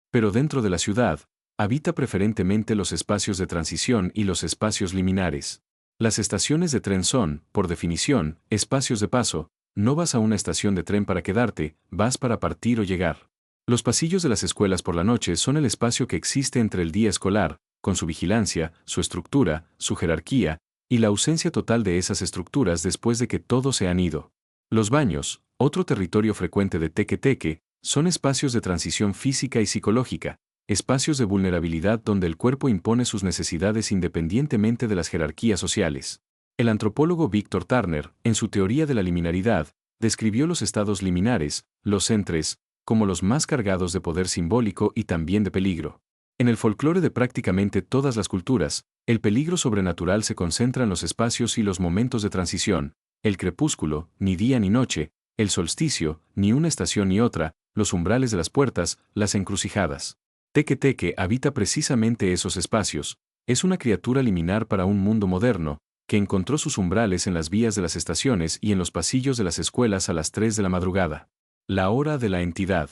Pero dentro de la ciudad, habita preferentemente los espacios de transición y los espacios liminares. Las estaciones de tren son, por definición, espacios de paso. No vas a una estación de tren para quedarte, vas para partir o llegar. Los pasillos de las escuelas por la noche son el espacio que existe entre el día escolar, con su vigilancia, su estructura, su jerarquía, y la ausencia total de esas estructuras después de que todos se han ido. Los baños, otro territorio frecuente de Teke Teke, son espacios de transición física y psicológica, espacios de vulnerabilidad donde el cuerpo impone sus necesidades independientemente de las jerarquías sociales. El antropólogo Víctor Turner, en su teoría de la liminaridad, describió los estados liminares, los entres, como los más cargados de poder simbólico y también de peligro. En el folclore de prácticamente todas las culturas, el peligro sobrenatural se concentra en los espacios y los momentos de transición, el crepúsculo, ni día ni noche, el solsticio, ni una estación ni otra, los umbrales de las puertas, las encrucijadas. Teke Teke habita precisamente esos espacios, es una criatura liminar para un mundo moderno, que encontró sus umbrales en las vías de las estaciones y en los pasillos de las escuelas a las 3 de la madrugada. La hora de la entidad.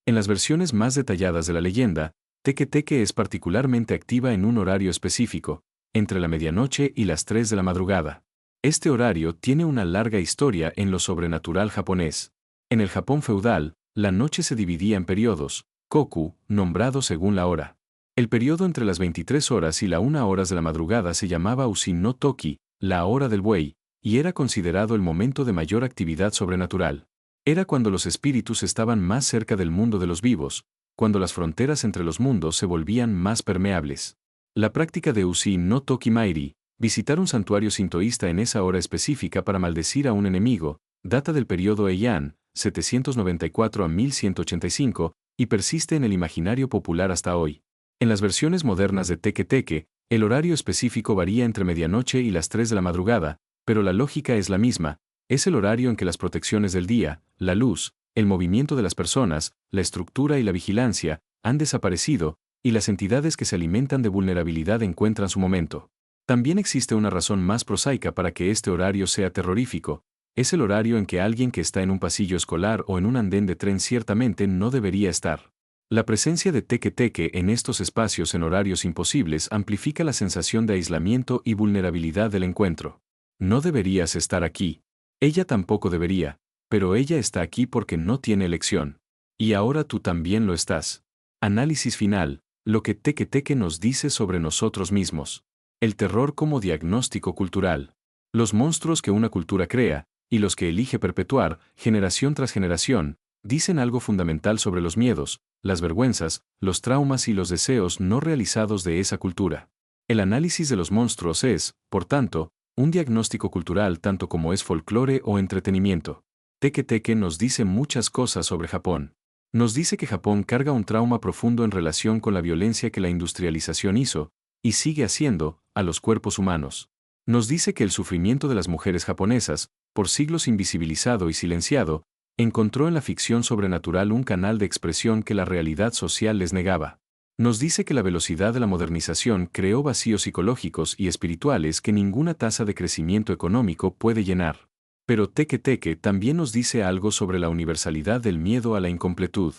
En las versiones más detalladas de la leyenda, Teke Teke es particularmente activa en un horario específico, entre la medianoche y las 3 de la madrugada. Este horario tiene una larga historia en lo sobrenatural japonés. En el Japón feudal, la noche se dividía en periodos, koku, nombrado según la hora. El periodo entre las 23 horas y la 1 hora de la madrugada se llamaba Ushi no Toki, la hora del buey, y era considerado el momento de mayor actividad sobrenatural. Era cuando los espíritus estaban más cerca del mundo de los vivos, cuando las fronteras entre los mundos se volvían más permeables. La práctica de Ushi no Toki Mairi, visitar un santuario sintoísta en esa hora específica para maldecir a un enemigo, data del periodo Heian, 794 a 1185, y persiste en el imaginario popular hasta hoy. En las versiones modernas de Teke Teke, el horario específico varía entre medianoche y las 3 de la madrugada, pero la lógica es la misma, es el horario en que las protecciones del día, la luz, el movimiento de las personas, la estructura y la vigilancia, han desaparecido, y las entidades que se alimentan de vulnerabilidad encuentran su momento. También existe una razón más prosaica para que este horario sea terrorífico, es el horario en que alguien que está en un pasillo escolar o en un andén de tren ciertamente no debería estar. La presencia de Teke Teke en estos espacios en horarios imposibles amplifica la sensación de aislamiento y vulnerabilidad del encuentro. No deberías estar aquí. Ella tampoco debería. Pero ella está aquí porque no tiene elección. Y ahora tú también lo estás. Análisis final, lo que Teke Teke nos dice sobre nosotros mismos. El terror como diagnóstico cultural. Los monstruos que una cultura crea, y los que elige perpetuar, generación tras generación, Dicen algo fundamental sobre los miedos, las vergüenzas, los traumas y los deseos no realizados de esa cultura. El análisis de los monstruos es, por tanto, un diagnóstico cultural tanto como es folclore o entretenimiento. Teke Teke nos dice muchas cosas sobre Japón. Nos dice que Japón carga un trauma profundo en relación con la violencia que la industrialización hizo, y sigue haciendo, a los cuerpos humanos. Nos dice que el sufrimiento de las mujeres japonesas, por siglos invisibilizado y silenciado, encontró en la ficción sobrenatural un canal de expresión que la realidad social les negaba. Nos dice que la velocidad de la modernización creó vacíos psicológicos y espirituales que ninguna tasa de crecimiento económico puede llenar. Pero Teke Teke también nos dice algo sobre la universalidad del miedo a la incompletud.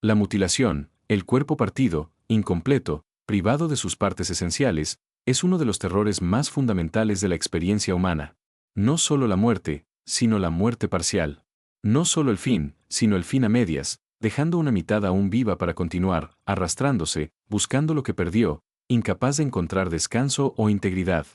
La mutilación, el cuerpo partido, incompleto, privado de sus partes esenciales, es uno de los terrores más fundamentales de la experiencia humana. No solo la muerte, sino la muerte parcial. No solo el fin, sino el fin a medias, dejando una mitad aún viva para continuar, arrastrándose, buscando lo que perdió, incapaz de encontrar descanso o integridad.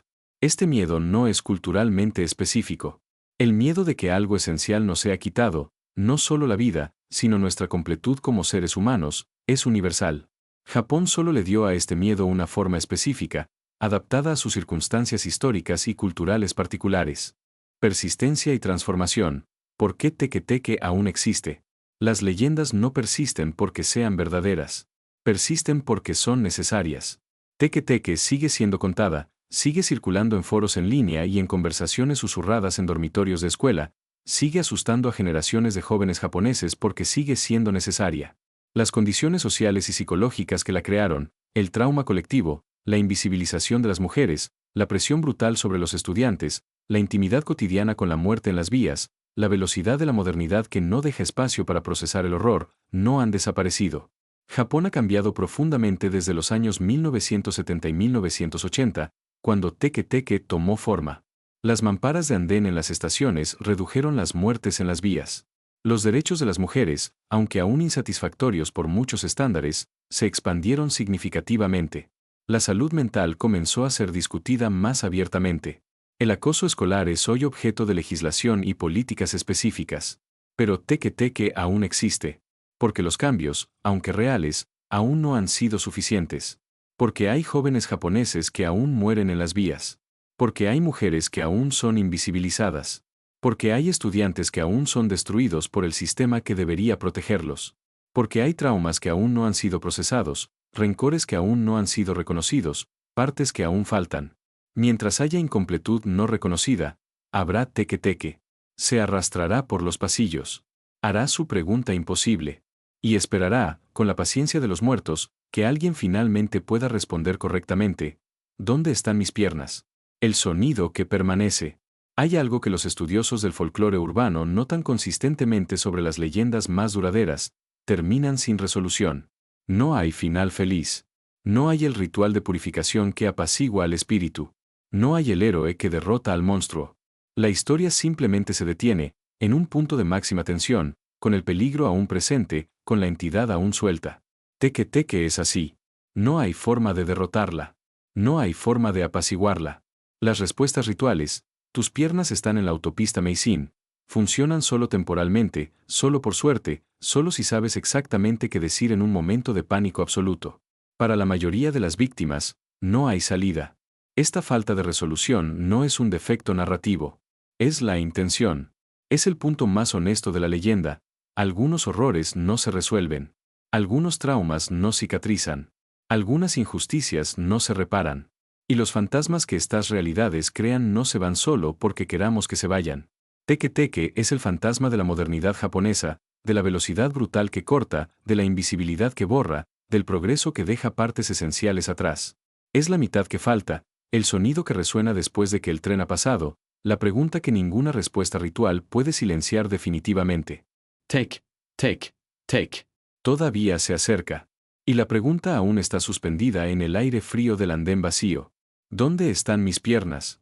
Este miedo no es culturalmente específico. El miedo de que algo esencial nos sea quitado, no solo la vida, sino nuestra completud como seres humanos, es universal. Japón solo le dio a este miedo una forma específica, adaptada a sus circunstancias históricas y culturales particulares. Persistencia y transformación. ¿Por qué Teke Teke aún existe? Las leyendas no persisten porque sean verdaderas. Persisten porque son necesarias. Teke Teke sigue siendo contada, sigue circulando en foros en línea y en conversaciones susurradas en dormitorios de escuela, sigue asustando a generaciones de jóvenes japoneses porque sigue siendo necesaria. Las condiciones sociales y psicológicas que la crearon, el trauma colectivo, la invisibilización de las mujeres, la presión brutal sobre los estudiantes, la intimidad cotidiana con la muerte en las vías, la velocidad de la modernidad que no deja espacio para procesar el horror, no han desaparecido. Japón ha cambiado profundamente desde los años 1970 y 1980, cuando Teke Teke tomó forma. Las mamparas de andén en las estaciones redujeron las muertes en las vías. Los derechos de las mujeres, aunque aún insatisfactorios por muchos estándares, se expandieron significativamente. La salud mental comenzó a ser discutida más abiertamente. El acoso escolar es hoy objeto de legislación y políticas específicas. Pero Teke Teke aún existe. Porque los cambios, aunque reales, aún no han sido suficientes. Porque hay jóvenes japoneses que aún mueren en las vías. Porque hay mujeres que aún son invisibilizadas. Porque hay estudiantes que aún son destruidos por el sistema que debería protegerlos. Porque hay traumas que aún no han sido procesados, rencores que aún no han sido reconocidos, partes que aún faltan. Mientras haya incompletud no reconocida, habrá Teke Teke. Se arrastrará por los pasillos. Hará su pregunta imposible. Y esperará, con la paciencia de los muertos, que alguien finalmente pueda responder correctamente. ¿Dónde están mis piernas? El sonido que permanece. Hay algo que los estudiosos del folclore urbano notan consistentemente sobre las leyendas más duraderas: terminan sin resolución. No hay final feliz. No hay el ritual de purificación que apacigua al espíritu. No hay el héroe que derrota al monstruo. La historia simplemente se detiene, en un punto de máxima tensión, con el peligro aún presente, con la entidad aún suelta. Teke Teke es así. No hay forma de derrotarla. No hay forma de apaciguarla. Las respuestas rituales, tus piernas están en la autopista Meishin, funcionan solo temporalmente, solo por suerte, solo si sabes exactamente qué decir en un momento de pánico absoluto. Para la mayoría de las víctimas, no hay salida. Esta falta de resolución no es un defecto narrativo. Es la intención. Es el punto más honesto de la leyenda. Algunos horrores no se resuelven. Algunos traumas no cicatrizan. Algunas injusticias no se reparan. Y los fantasmas que estas realidades crean no se van solo porque queramos que se vayan. Teke Teke es el fantasma de la modernidad japonesa, de la velocidad brutal que corta, de la invisibilidad que borra, del progreso que deja partes esenciales atrás. Es la mitad que falta, el sonido que resuena después de que el tren ha pasado, la pregunta que ninguna respuesta ritual puede silenciar definitivamente. Take, take, take. Todavía se acerca. Y la pregunta aún está suspendida en el aire frío del andén vacío. ¿Dónde están mis piernas?